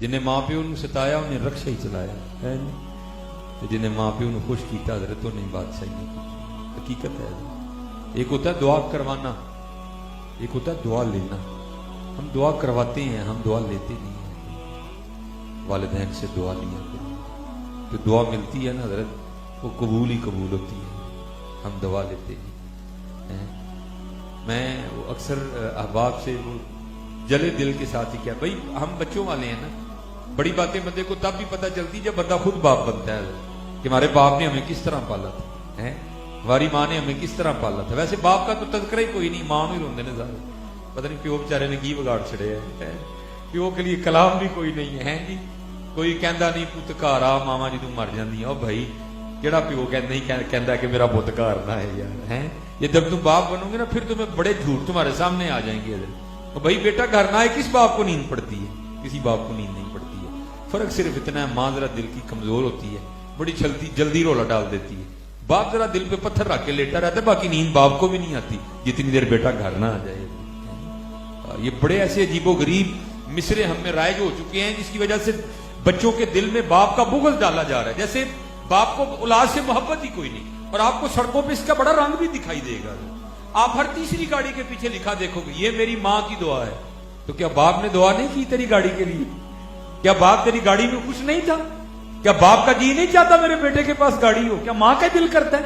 जिन्हें माँ प्यो नूं सताया उन्हें रक्षा ही चलाया है नहीं, जिन्हें माँ प्यो नूं खुश किया हजरत उन्हें बादशाही नहीं की। हकीकत है। एक होता है दुआ करवाना, एक होता है दुआ लेना। हम दुआ करवाते हैं, हम दुआ लेते नहीं हैं। वालिदैन से दुआ लिया करो, जो दुआ मिलती है ना हजरत वो कबूल ही कबूल होती है। हम दुआ लेते हैं। मैं वो अक्सर अहबाब से वो जले दिल के साथ ही क्या, भाई हम बच्चों वाले हैं ना, बड़ी बातें बंदे को तब भी पता चलती जब बंदा खुद बाप बनता है कि हमारे बाप ने हमें किस तरह पाला था, है हमारी माँ ने हमें किस तरह पाला था। वैसे बाप का तो तज़किरा ही कोई नहीं, माँ ही रोंदे ने सारे, पता नहीं प्यो बेचारे ने की बिगाड़ छड़े है। प्यो के लिए कलाम भी कोई नहीं है जी, कोई कहता नहीं पुत घर आ मामा जी तू मर जाती है। भाई केड़ा प्यो नहीं कहता कि मेरा पुत घर ना है यार, है ये जब तुम बाप बनोगे ना फिर तुम्हें बड़े झूठ तुम्हारे सामने आ जाएंगे। तो भाई बेटा घर ना है, किस बाप को नींद पड़ती है? किसी बाप को नींद नहीं पड़ती है। फर्क सिर्फ इतना है, माँ जरा दिल की कमजोर होती है, बड़ी जल्दी रोला डाल देती है। बाप जरा दिल पे पत्थर रख के लेटा रहता है, बाकी नींद बाप को भी नहीं आती जितनी देर बेटा घर ना आ जाए। ये बड़े ऐसे अजीबो गरीब मिसरे हम में राइज हो चुके हैं जिसकी वजह से बच्चों के दिल में बाप का बुग़्ज़ डाला जा रहा है, जैसे बाप को औलाद से मोहब्बत ही कोई नहीं। और आपको सड़कों पे इसका बड़ा रंग भी दिखाई देगा। आप हर तीसरी गाड़ी के पीछे लिखा देखोगे ये मेरी माँ की दुआ है। तो क्या बाप ने दुआ नहीं की तेरी गाड़ी के लिए? क्या बाप तेरी गाड़ी में खुश नहीं था? क्या बाप का जी नहीं चाहता मेरे बेटे के पास गाड़ी हो? क्या माँ का दिल करता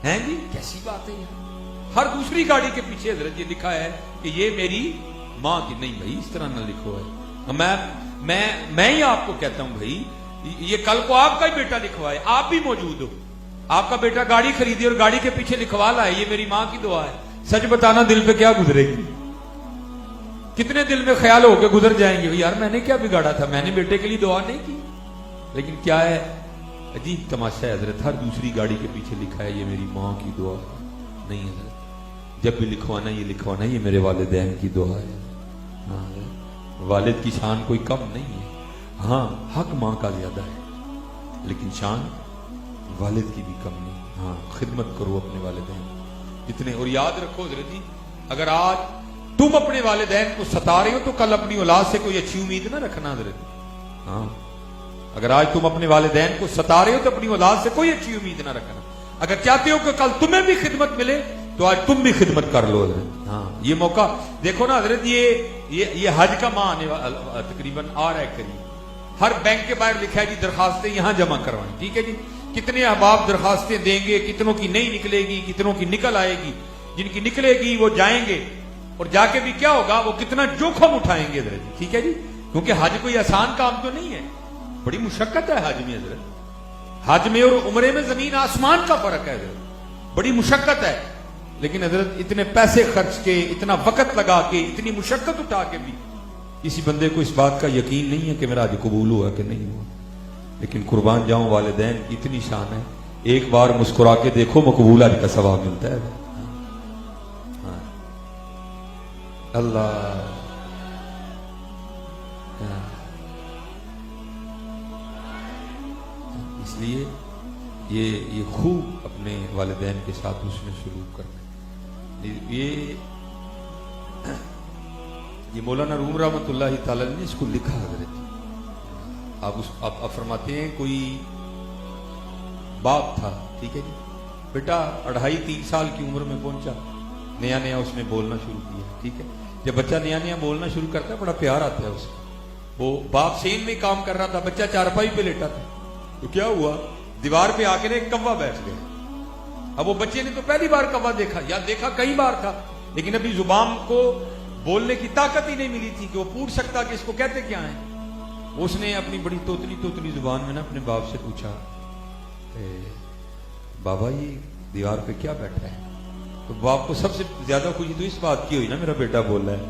है जी? कैसी बात है यार। हर दूसरी गाड़ी के पीछे हजरत ये लिखा है कि ये मेरी माँ की। नहीं भाई इस तरह ना लिखो है। मैं ही आपको कहता हूं भाई, ये कल को आपका ही बेटा लिखवाए, आप भी मौजूद हो, आपका बेटा गाड़ी खरीदे और गाड़ी के पीछे लिखवा लाए ये मेरी माँ की दुआ है। सच बताना दिल पे क्या गुजरेगी? कितने दिल में ख्याल होकर गुजर जाएंगे यार मैंने क्या बिगाड़ा था, मैंने बेटे के लिए दुआ नहीं की। लेकिन क्या है अजीब तमाशा है हजरत, हर दूसरी गाड़ी के पीछे लिखा है ये मेरी माँ की दुआ नहीं हजरत। जब भी लिखवाना ये मेरे वालिदैन की दुआ है। हाँ, वालिद की शान कोई कम नहीं है, हाँ हक माँ का ज्यादा है, लेकिन शान वालिद की भी कम नहीं। हाँ खिदमत करो अपने वालिदैन जितने। और याद रखो हजरत जी, अगर आज तुम अपने वालिदैन को सता रहे हो तो कल अपनी औलाद से कोई अच्छी उम्मीद ना रखना हजरत। हाँ अगर आज तुम अपने वालिदैन को सता रहे हो तो अपनी औलाद से कोई अच्छी उम्मीद ना रखना। अगर चाहते हो कि कल तुम्हें भी खिदमत मिले तो आज तुम भी खिदमत कर लो हजरत। हाँ ये मौका देखो ना हजरत, ये हज का माह आने वाला तकरीबन आ रहा है करीब। हर बैंक के बाहर लिखा है जी दरखास्तें यहां जमा करवाएं, ठीक है जी। कितने अहबाब दरखास्तें देंगे, कितनों की नहीं निकलेगी, कितनों की निकल आएगी। जिनकी निकलेगी वो जाएंगे और जाके भी क्या होगा, वो कितना जोखम उठाएंगे हजरत, ठीक है जी। क्योंकि हज कोई आसान काम तो नहीं है, बड़ी मुशक्कत है हज में हजरत। हज में और उम्रे में जमीन आसमान का फर्क है हजरत, बड़ी मुशक्कत है। लेकिन हजरत इतने पैसे खर्च के, इतना वक्त लगा के, इतनी मुशक्कत उठा के भी किसी बंदे को इस बात का यकीन नहीं है कि मेरा हज कबूल हुआ कि नहीं हुआ। लेकिन कुर्बान जाऊं वालिदैन की इतनी शान है, एक बार मुस्कुरा के देखो मकबूल हज का सवाब मिलता है। हाँ। अल्लाह हाँ। इसलिए ये खूब अपने वालिदैन के साथ उसने सलूक करना। ये मौलाना रूम रहमतुल्लाहि तआला ने इसको लिखा हजरत। आप फरमाते हैं कोई बाप था, ठीक है जी, बेटा 2.5-3 साल की उम्र में पहुंचा, नया नया उसने बोलना शुरू किया, ठीक है। जब बच्चा नया नया बोलना शुरू करता है बड़ा प्यार आता है उसको। वो बाप सेन में काम कर रहा था, बच्चा चारपाई पे लेटा था, तो क्या हुआ, दीवार पे आके एक कौवा बैठ गया। अब वो बच्चे ने तो पहली बार कौवा देखा, या देखा कई बार था, लेकिन अभी जुबान को बोलने की ताकत ही नहीं मिली थी कि वो पूछ सकता कि इसको कहते क्या है। उसने अपनी बड़ी तोतली जुबान में ना अपने बाप से पूछा, बाबा ये दीवार पे क्या बैठा है? तो बाप को सबसे ज्यादा खुशी तो इस बात की हुई ना, मेरा बेटा बोल रहा है,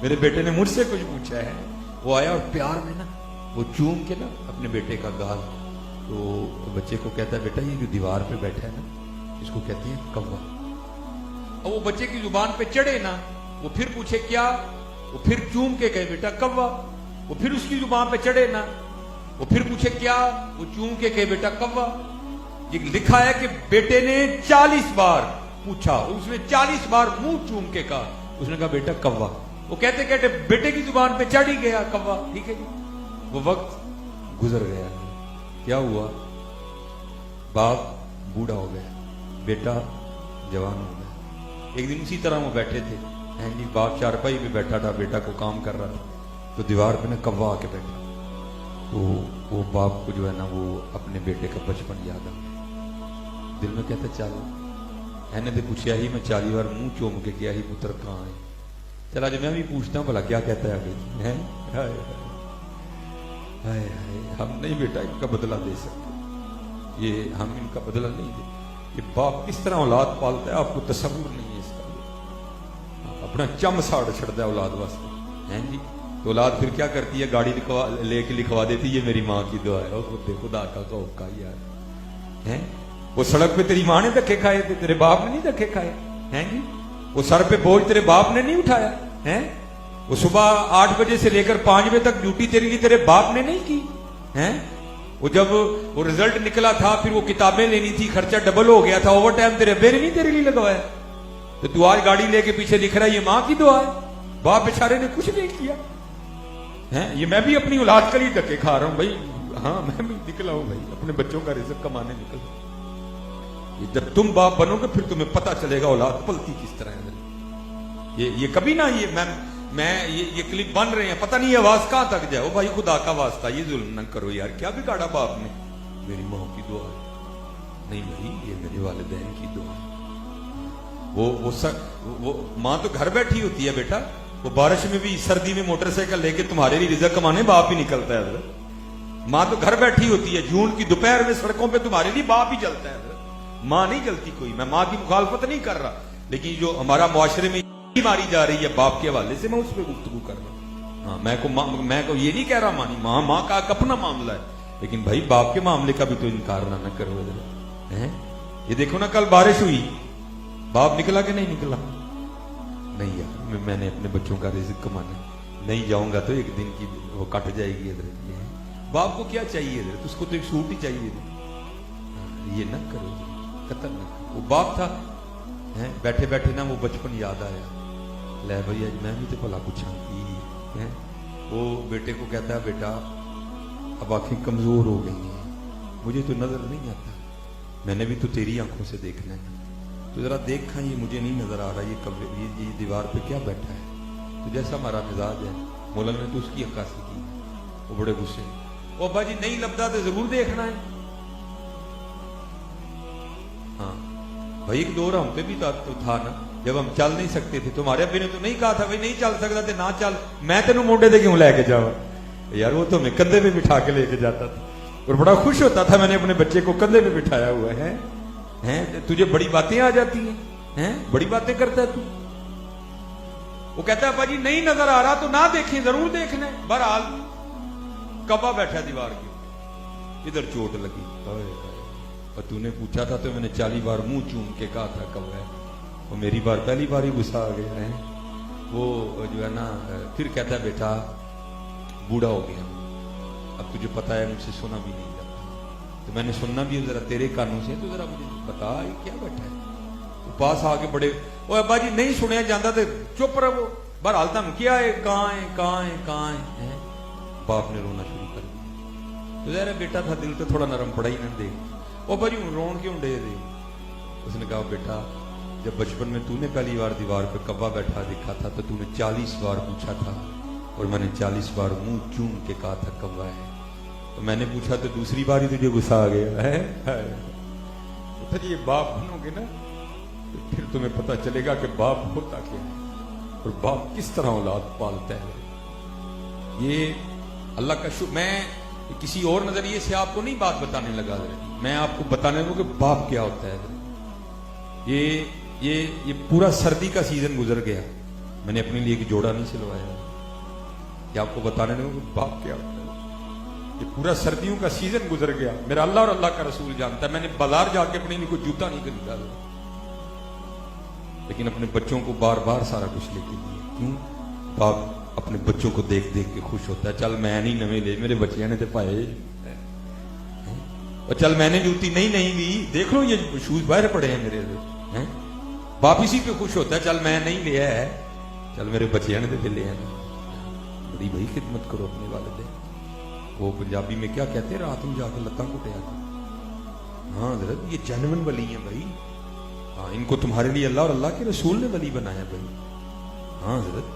मेरे बेटे ने मुझसे कुछ पूछा है। वो आया और प्यार में ना वो चूम के ना अपने बेटे का गाल, तो बच्चे को कहता है बेटा ये जो दीवार पे बैठा है ना इसको कहते हैं कौवा। और वो बच्चे की जुबान पे चढ़े ना, वो फिर पूछे क्या, वो फिर चूम के कहे बेटा कौवा। वो फिर उसकी जुबान पे चढ़े ना, वो फिर पूछे क्या, वो चूम के कहे बेटा कौवा। ये लिखा है कि बेटे ने 40 बार पूछा, उसने 40 बार मुंह चूम के कहा, उसने कहा बेटा कौवा। वो कहते कहते बेटे की जुबान पे चढ़ ही गया कौवा, ठीक है जी। वो वक्त गुजर गया। क्या हुआ? बाप बूढ़ा हो गया, बेटा जवान हो गया। एक दिन उसी तरह वो बैठे थे, हैं जी, बाप चारपाई पे बैठा था, बेटा को काम कर रहा था, तो दीवार पे ना कौवा आके बैठा। तो वो बाप को जो है ना, वो अपने बेटे का बचपन याद आ गया। दिल में कहता चल, मैंने तो पूछा ही, मैं 40 बार मुंह चूम के गया ही, पुत्र कहाँ है? चला जो मैं भी पूछता हूँ भला क्या कहता है आगे। हैं हाय हाय हाय, हम नहीं बेटा इनका बदला दे सकते, ये हम इनका बदला नहीं दे। ये बाप किस तरह औलाद पालता है आपको तसव्वुर नहीं है इसका। अपना चम साड़ छड़ता है औलाद वास्ते, हैं जी। तो औलाद फिर क्या करती है? गाड़ी लेके लिखवा देती है, ये मेरी माँ की दुआ है। खुदा का कौका यार, हैं? वो सड़क पे तेरी माँ ने धक्के खाए थे, तेरे बाप ने नहीं धक्के खाए, हैं जी। वो सर पे बोझ तेरे बाप ने नहीं उठाया, हैं? वो सुबह 8 बजे से लेकर 5 बजे तक ड्यूटी तेरे लिए तेरे बाप ने नहीं की, हैं? वो जब वो रिजल्ट निकला था, फिर वो किताबें लेनी थी, खर्चा डबल हो गया था, ओवर टाइम तेरे अब्बे ने नहीं तेरे लिए लगवाया। तो तू आज गाड़ी लेके पीछे लिख रहा है ये माँ की दुआ है, बाप बेचारे ने कुछ नहीं किया, हैं? ये मैं भी अपनी औलाद के लिए धक्के खा रहा हूं भाई, हाँ मैं भी निकला हूं भाई, अपने बच्चों का रिज़्क कमाने निकला। जब तुम बाप बनोगे फिर तुम्हें पता चलेगा औलाद पलती किस तरह है। ये कभी ना मैं ये क्लिप बन रहे हैं, पता नहीं आवाज कहां तक जाए। ओ भाई खुदा का वास्ता ये जुल्म न करो यार, क्या बिगाड़ा बाप ने? मेरी माँ की दुआ है, नहीं भाई ये मेरे वालिदैन की दुआ है। वो माँ तो घर बैठी होती है बेटा, वो बारिश में भी सर्दी में मोटरसाइकिल लेके तुम्हारे लिए रिज़्क कमाने बाप ही निकलता है। माँ तो घर बैठी होती है, जून की दोपहर में सड़कों पे तुम्हारे लिए बाप ही चलता है, माँ नहीं चलती कोई। मैं माँ की मुखालफत नहीं कर रहा, लेकिन जो हमारा मुआशरे में मारी जा रही है बाप के हवाले से, मैं उस पर गुफ्तगू कर रहा हूं। हाँ, मैं को ये नहीं कह रहा मानी, माँ का अपना मामला है, लेकिन भाई बाप के मामले का भी तो इनकार ना करो। हैं? ये देखो ना, कल बारिश हुई, बाप निकला कि नहीं निकला? नहीं यार, मैंने अपने बच्चों का रिज़्क कमाना, नहीं जाऊंगा तो एक दिन की वो कट जाएगी। इधर बाप को क्या चाहिए? इधर तो उसको तो एक सूट ही चाहिए। ये ना करो, कतल न करो। वो बाप था, हैं? बैठे बैठे ना वो बचपन याद आया, ले भैया मैं भी तो भला कुछ हैं। वो बेटे को कहता है बेटा अब आंखें कमजोर हो गई हैं, मुझे तो नजर नहीं आता, मैंने भी तो तेरी आंखों से देखना है, तो जरा देखा ये मुझे नहीं नजर आ रहा, ये दीवार पे क्या बैठा है? तो जैसा हमारा मिजाज है, मौलाना ने तो उसकी अक्कासी की। वो बड़े गुस्से, वो अब्बा जी नहीं लगता तो जरूर देखना है। हाँ भाई, एक दौर हम पे भी तो था ना, जब हम चल नहीं सकते थे, तुम्हारे अब्बे ने तो नहीं कहा था भाई नहीं चल सकता थे ना चल, मैं तेन मोटे से क्यों लेके जाऊं यार? वो तो मैं कंधे पे बिठा के लेके जाता था और बड़ा खुश होता था, मैंने अपने बच्चे को कंधे पे बिठाया हुआ है। हैं? तुझे बड़ी बातें आ जाती हैं, बड़ी बातें करता है तू। वो कहता है भाजी नहीं नजर आ रहा तो ना देखें, जरूर देखना है। बहरहाल कब्बा बैठा दीवार के, इधर चोट लगी, और तूने पूछा था तो मैंने 40 बार मुंह चूम के कहा था कब है, वो मेरी बार पहली बार ही गुस्सा आ गया है। वो जो है ना, फिर कहता है बेटा बूढ़ा हो गया, अब तुझे पता है मुझसे सुना भी नहीं जाता, तो मैंने सुनना भी जरा तेरे कानों से, तो जरा मुझे बता ये क्या बैठा है। वो पास आके बड़े, ओ अब्बा जी नहीं सुनिया जाता तो चुप रहो, बहरहाल तुम क्या है, कहाँ है कहाँ है कहाँ है? बाप ने रोना शुरू कर दिया। तो यार बेटा था, दिल तो थोड़ा नरम पड़ा ही ना दे। ओ भाजी रोन क्यों डे दे? उसने कहा बेटा जब बचपन में तूने पहली बार दीवार पे कब्बा बैठा देखा था तो तूने 40 बार पूछा था और मैंने 40 बार मुंह चूम के कहा था कब्बा है, तो मैंने पूछा तो दूसरी बार ही तुझे गुस्सा आ गया है। तो फिर ये बाप बनोगे ना तो फिर तुम्हें पता चलेगा कि बाप होता क्या है और बाप किस तरह औलाद पालता है। ये अल्लाह का शुक्र। मैं किसी और नजरिए से आपको नहीं बात बताने लगा, मैं आपको बताने लगा कि बाप क्या होता है। ये पूरा सर्दी का सीजन गुजर गया, मैंने अपने लिए एक जोड़ा नहीं सिलवाया, ये आपको बताने लगा कि बाप क्या होता है। ये पूरा सर्दियों का सीजन गुजर गया, मेरा अल्लाह और अल्लाह का रसूल जानता है। मैंने बाजार जाके अपने लिए कोई जूता नहीं खरीदा, लेकिन अपने बच्चों को बार बार सारा कुछ लेके दिया। क्यों? बाप अपने बच्चों को देख देख के खुश होता है। चल मैं नहीं नवे ले, मेरे बच्चिया ने तो पाए, और चल मैंने जूती नहीं ली, देख लो ये शूज बाहर पड़े हैं मेरे हैं। बाप इसी पे खुश होता है, चल मैं नहीं लिया है, चल मेरे बच्चिया ने तो ले आना। बड़ी भाई खिदमत करो अपने वालिदैन। वो पंजाबी में क्या कहते हैं, रात में जाकर लत्ता कुटिया। हाँ हजरत ये जेन्युइन वली है भाई। हाँ इनको तुम्हारे लिए अल्लाह और अल्लाह के रसूल ने वली बनाया भाई। हाँ हजरत,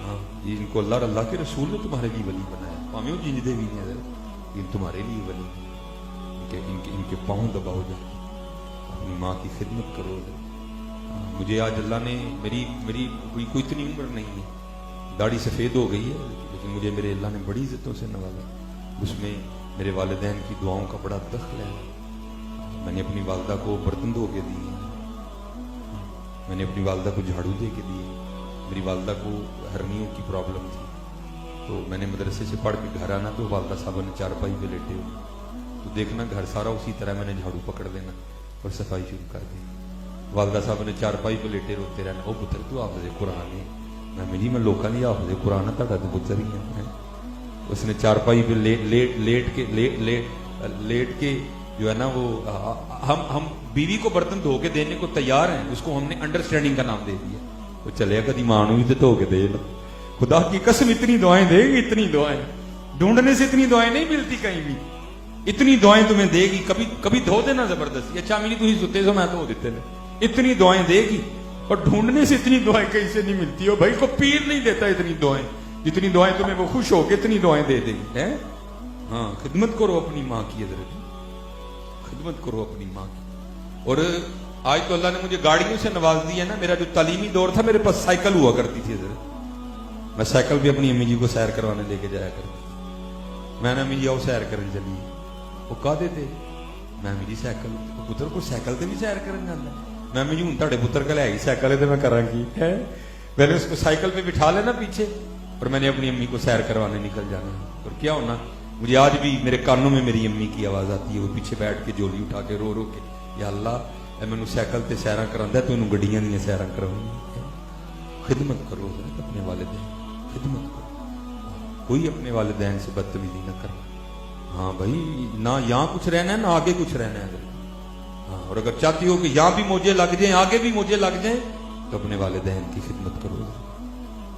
हाँ ये इनको अल्लाह और अल्लाह के रसूल ने तुम्हारे लिए वली बनाया। भावें वो जिंदे भी नहीं हजरत, लेकिन तुम्हारे लिए वली। इनके पाँव दबाओ जाके, अपनी माँ की खिदमत करो। मुझे आज अल्लाह ने मेरी कोई इतनी उम्र नहीं है, दाढ़ी सफ़ेद हो गई है, लेकिन मुझे मेरे अल्लाह ने बड़ी इज्जतों से नवाजा। उसमें मेरे वालिदैन की दुआओं का बड़ा दखल है। मैंने अपनी वालदा को बर्तन धो के दिए, मैंने अपनी वालदा को झाड़ू दे के दिए। मेरी वालदा को हर्नियों की प्रॉब्लम थी, तो मैंने मदरसे से पढ़ के घर आना तो वालदा साहब ने चारपाई पे लेटे हुए, तो देखना घर सारा उसी तरह मैंने झाड़ू पकड़ लेना और सफाई शुरू कर दी। वालदा साहब ने चारपाई पे लेटे रोते रहना, ओ पुत्र तू हाफिज़ कुरान है। मैं मिली मैं लोगों नहीं हाफिज़ कुरान है, तुहाडा तो पुत्र ही है। उसने चारपाई पे लेट के जो है ना वो हम बीवी को बर्तन धो के देने को तैयार हैं, उसको हमने अंडरस्टैंडिंग का नाम दे दिया। वो चले कभी मां भी तो धो के दे ना, खुदा की कसम इतनी दुआएं देगी, इतनी दुआएं ढूंढने से इतनी दुआएं नहीं मिलती कहीं भी। इतनी दुआएं तुम्हें देगी, कभी धो देना जबरदस्ती, अच्छा मिली तुम सुते सो मैं धो देते ने। इतनी दुआएं देगी और ढूंढने से इतनी दुआएं कहीं से नहीं मिलती। और भाई को पीर नहीं देता इतनी दुआएं, जितनी दुआएं तुम्हें वो खुश होकर इतनी दुआएं दे देगी है। हाँ खिदमत करो अपनी माँ की, हजरत खिदमत करो अपनी माँ की। और आज तो अल्लाह ने मुझे गाड़ियों से नवाज दिया ना। मेरा जो तालीमी दौर था मेरे पास साइकिल हुआ करती थी हजरत, मैं साइकिल पे अपनी अम्मी जी को सैर करवाने लेके जाया करती। मैंने अम्मी जी आओ सैर करने चली, वो कह देते मैं अम्मी जी साइकिल, पुत्र को साइकिल से भी सैर करने जाना। मैं अम्मी जी हूं ताड़े पुत्र कल है साइकिल तो मैं करांगी है। मैंने उसको साइकिल पे बिठा लेना पीछे और मैंने अपनी अम्मी को सैर करवाने निकल जाना। और क्या होना, मुझे आज भी मेरे कानों में मेरी अम्मी की आवाज आती है, वो पीछे बैठ के झोली उठा के रो के, या अल्लाह मैनू साइकिल ते सैर करांदा तू इनू गड्डियां दी सैर करवानी। खिदमत करो अपने वालिदैन, खिदमत करो, कोई अपने वालिदैन से बदतमीजी न करो। हाँ भाई ना यहाँ कुछ रहना है ना आगे कुछ रहना है। हाँ और अगर चाहती हो कि यहाँ भी मुझे लग जाए आगे भी मुझे लग जाए तो अपने वालिदैन की खिदमत करो,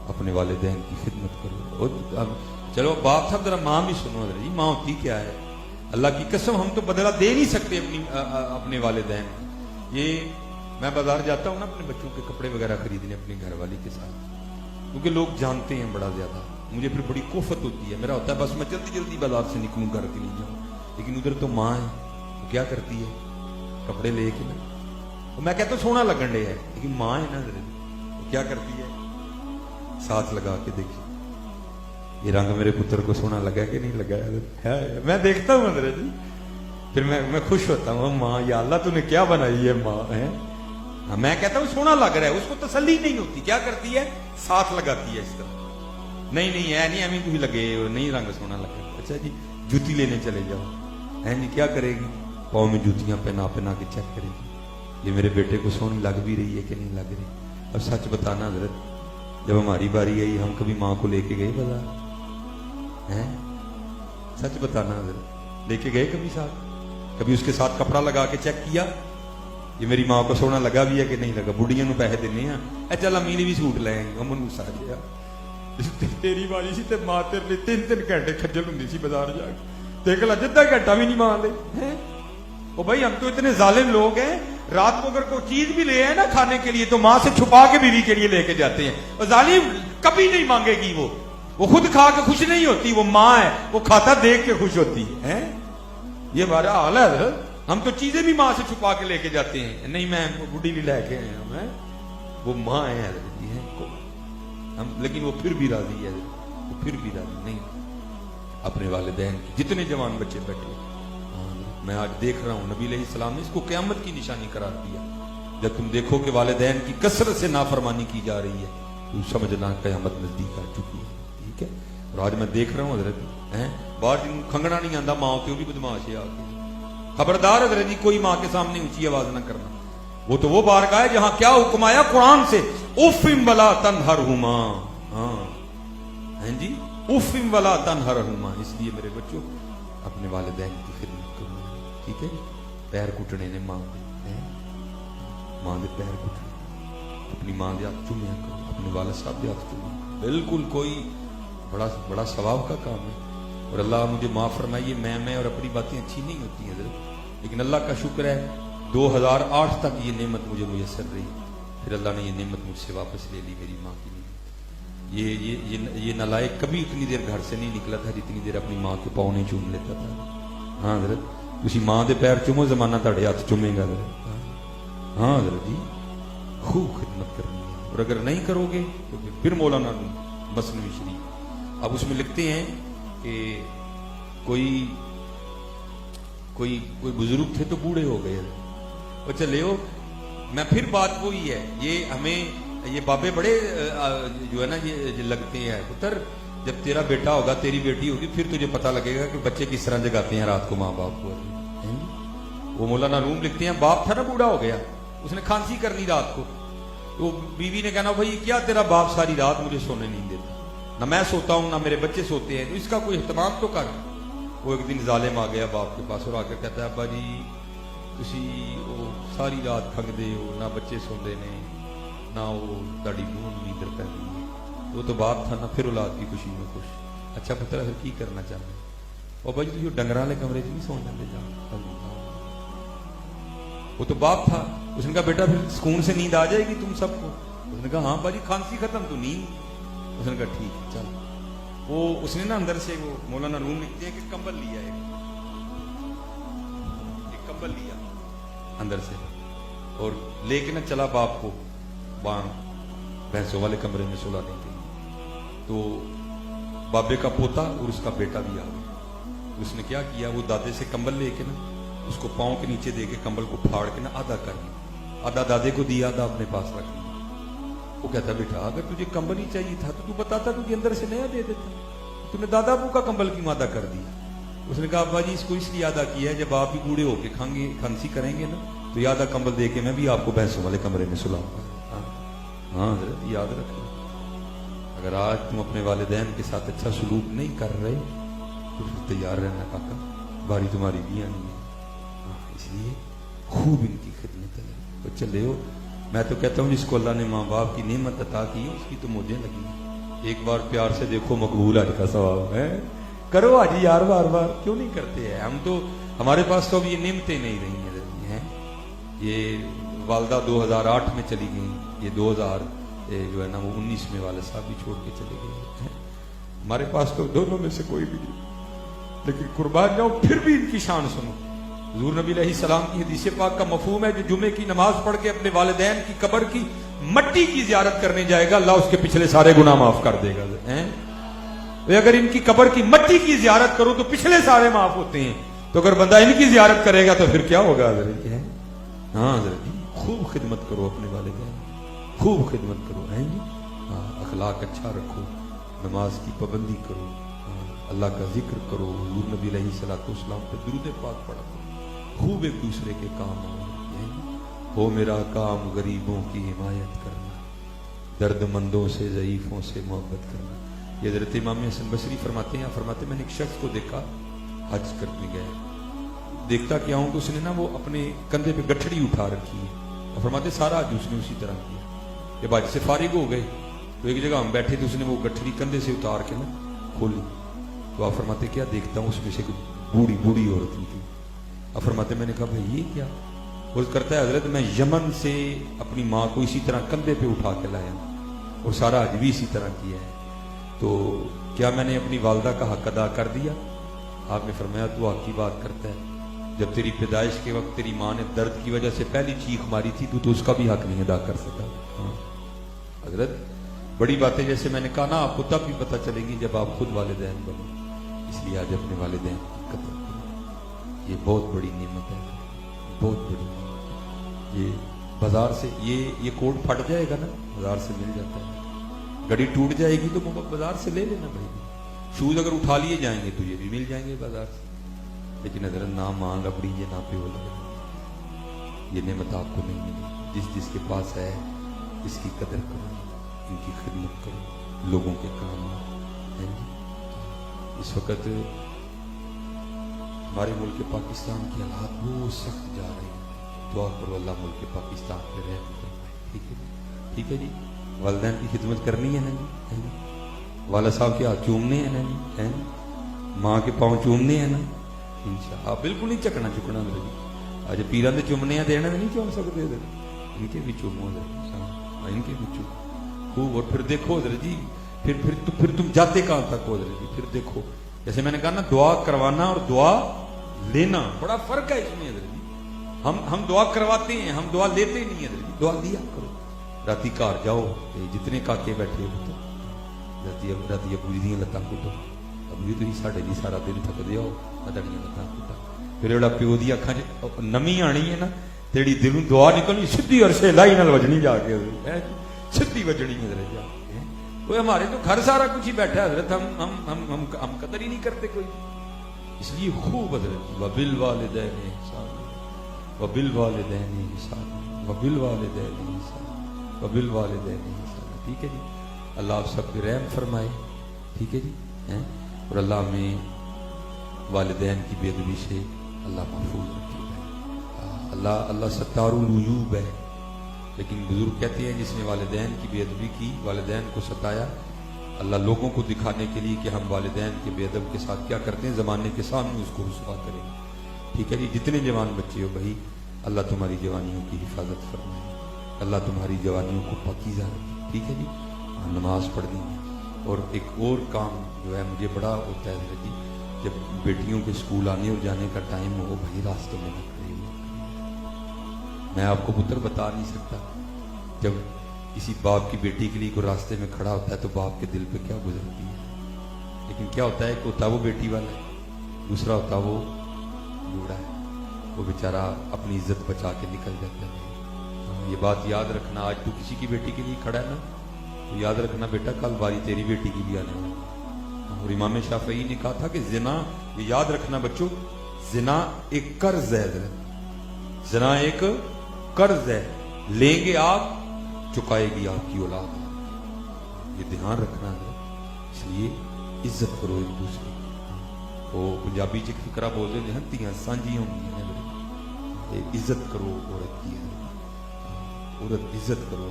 अपने वालिदैन की खिदमत करो। और चलो बाप साहब जरा माँ भी सुनो जी, माँ होती क्या है। अल्लाह की कसम हम तो बदला दे नहीं सकते अपने वालिदैन। ये मैं बाजार जाता हूँ ना अपने बच्चों के कपड़े वगैरह खरीदने अपनी घरवाली के साथ, क्योंकि लोग जानते हैं बड़ा ज्यादा, मुझे फिर बड़ी कोफत होती है। मेरा होता है बस मैं जल्दी जल्दी बाजार से निकलूं घर के नहीं जाऊं, लेकिन उधर तो माँ है, वो क्या करती है कपड़े लेके ना, तो मैं कहता हूँ सोना लगन डे है, लेकिन माँ है ना वो क्या करती है साथ लगा के देखिए ये रंग मेरे पुत्र को सोना लगा कि नहीं लगा है। मैं देखता हूँ अंदर जी, फिर मैं खुश होता हूँ माँ या अल्लाह तूने क्या बनाई है माँ है। हाँ, मैं कहता हूँ सोना लग रहा है, उसको तसल्ली नहीं होती, क्या करती है साथ लगाती है इस तरह, नहीं नहीं है नहीं अभी तुम लगे नहीं रंग सोना लगे। अच्छा जी जूती लेने चले जाओ है जी, क्या करेगी पाँव में जूतियां पहना के चेक करेगी ये मेरे बेटे को सोनी लग भी रही है कि नहीं लग रही। अब सच बताना हजरत, जब हमारी बारी आई हम कभी माँ को लेके गए बाजार है, सच बताना हजरत लेके गए कभी साथ, कभी उसके साथ कपड़ा लगा के चेक किया ये मेरी माँ को सोना लगा भी है कि नहीं लगा। बुढ़िया नूं पैसे देने हैं चल अम्मी ने भी सूट ले आएंगे अमन गुस्सा गया तेरी बारी सी ते मां तेरे लिए 3-3 घंटे खज्जल हुंदी सी बाजार जाके, देख ला जिद्दा घंटा भी नहीं मांगते हैं। ओ भाई हम तो इतने जालिम लोग हैं, रात को अगर कोई चीज भी ले आए ना खाने के लिए तो मां से छुपा के बीवी के लिए लेके जाते हैं। और जालिम कभी नहीं मांगेगी, वो खुद खा के खुश नहीं होती, वो माँ है वो खाता देख के खुश होती है। ये हमारा हाल है, हम तो चीजें भी माँ से छुपा के लेके जाते हैं, नहीं मैं बुढ़ी भी लेके आया मैं, वो माँ है हम, लेकिन वो फिर भी राजी है, वो फिर भी राजी नहीं अपने वालिदैन की। जितने जवान बच्चे बैठे मैं आज देख रहा हूं, नबी अलैहिस्सलाम ने इसको क़यामत की निशानी करार दिया। जब तुम देखो कि वालिदैन की कसरत से नाफरमानी की जा रही है तो समझना क़यामत नजदीक आ चुकी है। ठीक है, और आज मैं देख रहा हूं हजरत हैं बाहर जिन खंगना नहीं आता माँ के, वो भी बदमाश है आके, खबरदार हजरत जी कोई माँ के सामने ऊंची आवाज ना करना। वो तो वो बारगाह है जहां क्या हुक्म आया कुरान से, उफ़िम वला तनहरहुमा। हाँ हैं जी, उफ़िम वला तनहरहुमा। इसलिए मेरे बच्चों अपने वालिदैन की खिदमत करो, ठीक है। पैर कुटने ने मां दे पैर कुटने, अपनी मां दे हाथ चूमिया करो, अपने वालिद साहब दे हाथ चूमिया, बिल्कुल कोई बड़ा सवाब का काम है। اور اللہ مجھے معاف فرمائیے، میں اور اپنی باتیں اچھی نہیں ہوتی ہیں حضرت، لیکن اللہ کا شکر ہے 2008 تک یہ نعمت مجھے میسر رہی، پھر اللہ نے یہ نعمت مجھ سے واپس لے لی، میری ماں کی نعمت۔ یہ نالائق کبھی اتنی دیر گھر سے نہیں نکلا تھا جتنی دیر اپنی ماں کے پاؤں نہیں چوم لیتا تھا۔ ہاں حضرت، تسی ماں دے پیر چومو، زمانہ تہاڈے ہاتھ چومے گا حضرت۔ ہاں حضرت جی، خوب خدمت کرنی ہے، اور اگر نہیں کرو گے تو پھر مولانا مثنوی شریف، اب اس میں لکھتے ہیں کہ کوئی بزرگ تھے تو بوڑھے ہو گئے، اور چلے ہو میں پھر بات وہی ہے، یہ ہمیں یہ بابے بڑے جو ہے نا یہ لگتے ہیں پتر، جب تیرا بیٹا ہوگا تیری بیٹی ہوگی پھر تجھے پتہ لگے گا کہ بچے کس طرح جگاتے ہیں رات کو ماں باپ کو۔ وہ مولانا روم لکھتے ہیں باپ تھا نا بوڑھا ہو گیا، اس نے کھانسی کرنی رات کو، تو بیوی نے کہنا بھائی کیا تیرا باپ ساری رات مجھے سونے نہیں دیتا، نہ میں سوتا ہوں نہ میرے بچے سوتے ہیں، تو اس کا کوئی اہتمام تو کر۔ وہ ایک دن ظالم آ گیا باپ کے پاس اور آ کے کہتا ہے ابا جی تسی وہ ساری رات کھنگدے ہو، نہ بچے سوندے نے نہ وہ تاڑی بہن نیندر پہ گئی، وہ تو باپ تھا نا، پھر اولاد کی خوشی میں خوش۔ اچھا پتر پھر کی کرنا چاہتے ہیں؟ ابا جی تسی ڈنگر والے کمرے چ نہیں سو جاندے جا، وہ تو باپ تھا۔ اس نے کہا بیٹا پھر سکون سے نیند آ جائے گی تم سب کو؟ اس نے کہا ہاں باجی کھانسی ختم تو نیند۔ اس نے کہا ٹھیک ہے چل۔ وہ اس نے نا اندر سے وہ مولانا روم لکھتے ہیں کہ کمبل لیا ایک کمبل لیا اندر سے اور لے کے نا چلا باپ کو بھینسوں والے کمرے میں سلانے کے لیے، تو بابے کا پوتا اور اس کا بیٹا بھی آ گیا۔ اس نے کیا کیا، وہ دادے سے کمبل لے کے نا اس کو پاؤں کے نیچے دے کے کمبل کو پھاڑ کے نا آدھا کر دیا، آدھا دادے کو دیا، آدھا اپنے پاس رکھ دیا۔ وہ کہتا بیٹا اگر تجھے کمبل ہی چاہیے تھا تو بتاتا، تجھے اندر سے نیا دے دیتا، تم نے دادا ابو کا کمبل کیوں آدھا کر دیا؟ اس نے کہا ابا جی اس کو اس لیے آدھا کیا ہے جب آپ بھی بوڑھے ہو کے کھانسی کریں گے نا تو یہ آدھا کمبل دے کے میں بھی آپ کو بھینسوں والے کمرے میں سلاؤں گا۔ ہاں حضرت یاد رکھنا، اگر آج تم اپنے والدین کے ساتھ اچھا سلوک نہیں کر رہے تو پھر تیار رہنا کاکا، باری تمہاری بھی آنی ہے۔ اس لیے خوب ان کی خدمت ہے۔ تو چلے ہو، میں تو کہتا ہوں جس کو اللہ نے ماں باپ کی نعمت عطا کی ہے اس کی تو موجیں لگی ہیں۔ ایک بار پیار سے دیکھو مقبول حج کا ثواب ہے، کرو حج یار، بار بار کیوں نہیں کرتے ہیں ہم؟ تو ہمارے پاس تو اب یہ نعمتیں نہیں رہی ہیں۔ یہ والدہ 2008 میں چلی گئی، یہ 2000 جو ہے نا وہ 19 میں والد صاحب بھی چھوڑ کے چلے گئے۔ ہمارے پاس تو دونوں میں سے کوئی بھی نہیں، لیکن قربان جاؤ پھر بھی ان کی شان سنو۔ حضور نبی علیہ السلام کی حدیث پاک کا مفہوم ہے جو جمعے کی نماز پڑھ کے اپنے والدین کی قبر کی مٹی کی زیارت کرنے جائے گا اللہ اس کے پچھلے سارے گناہ معاف کر دے گا۔ اگر ان کی قبر کی مٹی کی زیارت کرو تو پچھلے سارے معاف ہوتے ہیں، تو اگر بندہ ان کی زیارت کرے گا تو پھر کیا ہوگا حضرت؟ ہاں حضرت جی خوب خدمت کرو اپنے والدین، خوب خدمت کرو، اخلاق اچھا رکھو، نماز کی پابندی کرو، اللہ کا ذکر کرو، حضور نبی علیہ الصلوۃ والسلام پہ درود پاک پڑھا کرو، خوب ایک دوسرے کے کام ہو۔ میرا کام غریبوں کی حمایت کرنا، درد مندوں سے ضعیفوں سے محبت کرنا۔ یہ حضرت امام حسن بصری فرماتے ہیں، فرماتے میں نے ایک شخص کو دیکھا حج کرنے گئے، دیکھتا کیا ہوں کہ اس نے نا وہ اپنے کندھے پہ گٹھڑی اٹھا رکھی ہے، اور فرماتے سارا حج اس نے اسی طرح کیا۔ جب حج سے فارغ ہو گئے تو ایک جگہ ہم بیٹھے تھے، اس نے وہ گٹھڑی کندھے سے اتار کے نا کھولی، تو آپ فرماتے کیا دیکھتا ہوں اس میں سے بوڑھی عورت نکلی۔ آپ فرماتے میں نے کہا بھائی یہ کیا؟ وہ کرتا ہے حضرت میں یمن سے اپنی ماں کو اسی طرح کندھے پہ اٹھا کے لایا اور سارا حج بھی اسی طرح کیا ہے، تو کیا میں نے اپنی والدہ کا حق ادا کر دیا؟ آپ نے فرمایا تو حق کی بات کرتا ہے، جب تیری پیدائش کے وقت تیری ماں نے درد کی وجہ سے پہلی چیخ ماری تھی تو اس کا بھی حق نہیں ادا کر سکا۔ حضرت بڑی باتیں جیسے میں نے کہا نا آپ کو تب بھی پتہ چلے گی جب آپ خود والدین بنو، اس لیے آج اپنے والدین کی قدر کرو، یہ بہت بڑی نعمت ہے، بہت بڑی نعمت۔ یہ بازار سے یہ کوٹ پھٹ جائے گا نا، بازار سے مل جاتا ہے، گھڑی ٹوٹ جائے گی تو بازار سے لے لینا بھائی، شوز اگر اٹھا لیے جائیں گے تو یہ بھی مل جائیں گے بازار سے، لیکن اگر نہ ماں ربڑی یہ نہ پیو لگے، یہ نعمت آپ کو نہیں ملی۔ جس کے پاس ہے اس کی قدر کرو، ان کی خدمت کرو، لوگوں کے کام آؤ۔ اس وقت ہمارے ملک پاکستان کی حالات بہت سخت جا رہی ہیں، دعا کرو اللہ ملک پاکستان پہ رحم فرمائے۔ ٹھیک ہے جی، والدین کی خدمت کرنی ہے نا جی، والد صاحب کے ہاتھ چومنے ہیں نا جی، मां के पाँव चूमने हैं ना इंशाअल्लाह, बिल्कुल नहीं चकना चुकना हजरत जी। अज पीरां दे चुमने हैं देना नहीं चूम सकते हजरत, इनके भी चूमो हजरत, इनके भी चूमो खूब। और फिर देखो हजरत जी, फिर तुम जाते कहां तक हो हजरत जी। फिर देखो जैसे मैंने कहा ना, दुआ करवाना और दुआ लेना बड़ा फर्क है इसमें हजरत जी। हम दुआ करवाते हैं, हम दुआ लेते नहीं है हजरत जी। दुआ लिया करो। राती घर जाओ, जितने काके बैठे हो तो राती अबू जी दियां लत्तां कुटो, अबू जी तुसीं साडे नहीं सारा दिन थकदे हो, अदड़ियां लत्तां कुटा। फिर जेड़ा प्यो दी अखां च नमी आनी है ना, तेरी दिलों दुआ निकलनी सीधी अरशे लाई नाल वजनी जाके, सीधी वजनी हजरत जाके। कोई हमारे तो घर सारा कुछ ही बैठा है हजरत, हम कदर ही नहीं करते कोई। इसलिए खूब हजरत वबिल वालिदैन ihsan, वबिल वालिदैन ihsan, वबिल वालिदैन ihsan, वबिल वालिदैन ihsan। ठीक है जी, अल्लाह आप सब पे रहम फरमाए। ठीक है जी, हैं? और अल्लाह में वालिदैन की बेअदबी से अल्लाह महफूज रखेगा। अल्लाह सत्तारुल उयूब है, लेकिन बुजुर्ग कहते हैं जिसने वालिदैन की बेअदबी की, वालिदैन को सताया, अल्लाह लोगों को दिखाने के लिए कि हम वालिदैन के बेअदब के साथ क्या करते हैं, ज़माने के सामने उसको रुसवा करेंगे। ठीक है जी, जितने जवान बच्चे हो भाई, अल्लाह तुम्हारी जवानियों की हिफाजत फरमाए, अल्लाह तुम्हारी जवानियों को पाकीज़ा रखे। ठीक है जी, नमाज पढ़नी है। और एक और काम जो है मुझे बड़ा होता है जी, जब बेटियों के स्कूल आने और जाने का टाइम हो, भाई रास्ते में न खड़े हो। मैं आपको पुत्र बता नहीं सकता, जब किसी बाप की बेटी के लिए कोई रास्ते में खड़ा होता है तो बाप के दिल पे क्या गुजरती है। लेकिन क्या होता है, एक होता वो बेटी वाला है, दूसरा होता वो बूढ़ा है, वो बेचारा अपनी इज्जत बचा के निकल जाता है। ये बात याद रखना, आज तू किसी की बेटी के लिए खड़ा है ना, तो याद रखना बेटा, कल बारी तेरी बेटी की भी आने वाली। और इमाम शाफई ने कहा था कि जिना, ये याद रखना बच्चों, जिना एक कर्ज है, जिना एक कर्ज है, लेंगे आप चुकाएगी आपकी औलाद। ये ध्यान रखना है। इसलिए इज्जत करो एक दूसरे की। वो पंजाबी च फिकरा बोलते हैं, धीयां सांझियां होंदियां ने, इज्जत करो औरत की, औरत इज्जत करो,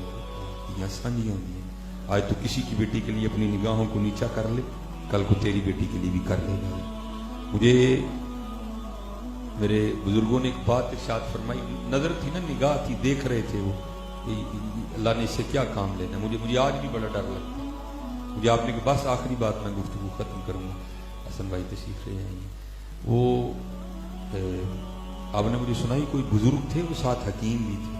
धीयां सांझियां होंदियां। आज तो किसी की बेटी के लिए अपनी निगाहों को नीचा कर ले, कल को तेरी बेटी के लिए भी कर लेगा। मुझे मेरे बुजुर्गों ने एक बात इरशाद फरमाई, नजर थी ना, निगाह थी, देख रहे थे वो, अल्लाह ने इससे क्या काम लेना। मुझे आज भी बड़ा डर लगता है। मुझे आपने की बस आखिरी बात मैं गुफ्तगू खत्म करूंगा, हसन भाई तशरीफ ले आएंगे। वो आपने मुझे सुनाई, कोई बुजुर्ग थे, वो साथ हकीम भी थे,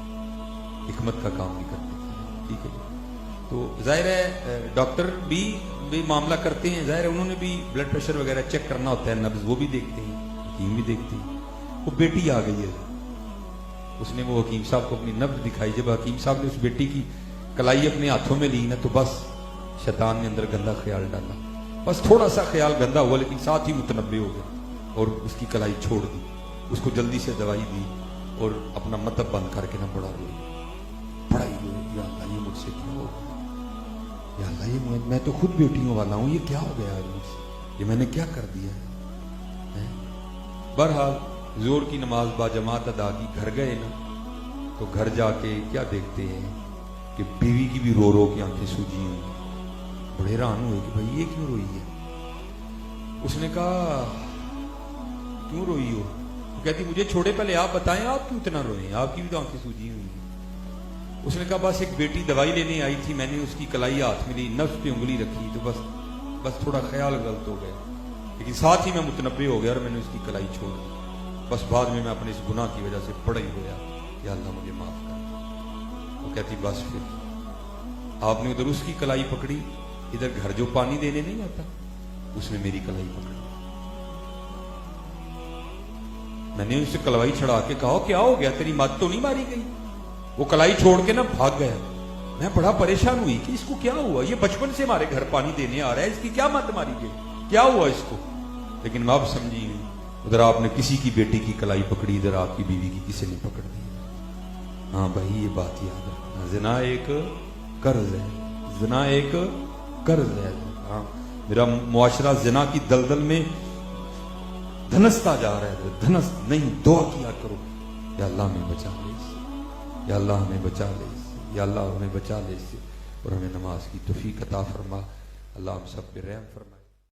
हिकमत का काम भी करते थे। ठीक है, तो जाहिर है डॉक्टर भी मामला करते हैं, जाहिर है उन्होंने भी ब्लड प्रेशर वगैरह चेक करना होता है, नब्ज वो भी देखते हैं, हकीम भी देखते हैं। वो बेटी आ गई है, उसने वो हकीम साहब को अपनी नब्ज दिखाई। जब हकीम साहब ने उस बेटी की कलाई अपने हाथों में ली ना, तो बस शैतान ने अंदर गंदा ख्याल डाला। बस थोड़ा सा ख्याल गंदा हुआ, लेकिन साथ ही मुतनब्बे हो गया और उसकी कलाई छोड़ दी, उसको जल्दी से दवाई दी और अपना मतलब बंद करके ना बड़ा रोई, बड़ा ही रोई, या अल्लाह ये मुझसे क्या हो गया, या अल्लाह ये मैं तो खुद बेटियों वाला हूं, ये क्या हो गया आज मुझसे, ये मैंने क्या कर दिया है। बहरहाल जोर की नमाज बाजमात अदा की, घर गए ना, तो घर जाके क्या देखते हैं कि बीवी की भी रो रो के आंखें सूजी हुई। बड़े हैरान हुए कि भाई ये क्यों रोई है। उसने कहा क्यों रोई हो? तो कहती मुझे छोड़े, पहले आप बताएं आप क्यों इतना रोए, आपकी भी तो आंखें सूजी हुई हैं। उसने कहा बस एक बेटी दवाई लेने आई थी, मैंने उसकी कलाई हाथ में ली, नफ्स पे उंगली रखी, तो बस थोड़ा ख्याल गलत हो गया, लेकिन साथ ही मैं मुतनब्बे हो गया और मैंने उसकी कलाई छोड़ दी। बस बाद में मैं अपने इस गुनाह की वजह से बड़ा ही रोया कि अल्लाह मुझे माफ कर। वो कहती बस फिर आपने उधर उसकी कलाई पकड़ी, इधर घर जो पानी देने नहीं आता उसने मेरी कलाई पकड़ी। मैंने उससे कलाई छड़ा के कहा क्या हो गया, तेरी मत तो नहीं मारी गई? वो कलाई छोड़ के ना भाग गया। मैं बड़ा परेशान हुई कि इसको क्या हुआ, ये बचपन से हमारे घर पानी देने आ रहा है, इसकी क्या मत मारी गई, क्या हुआ इसको? लेकिन मैं अब समझी नहीं, उधर आपने किसी की बेटी की कलाई पकड़ी, इधर आपकी बीवी की किसी ने पकड़ दी। हाँ भाई ये बात याद रखना, जिना एक कर्ज है, जिना एक कर्ज है। हाँ मेरा मुआशरा जिना की दलदल में धनसता जा रहा है, धनस नहीं, दुआ किया करो या अल्लाह हमें बचा ले इससे, या अल्लाह हमें बचा ले इससे, या अल्लाह हमें बचा ले इससे, और हमें नमाज की तौफीक अता फरमा। अल्लाह हम सब पे रहम फरमा।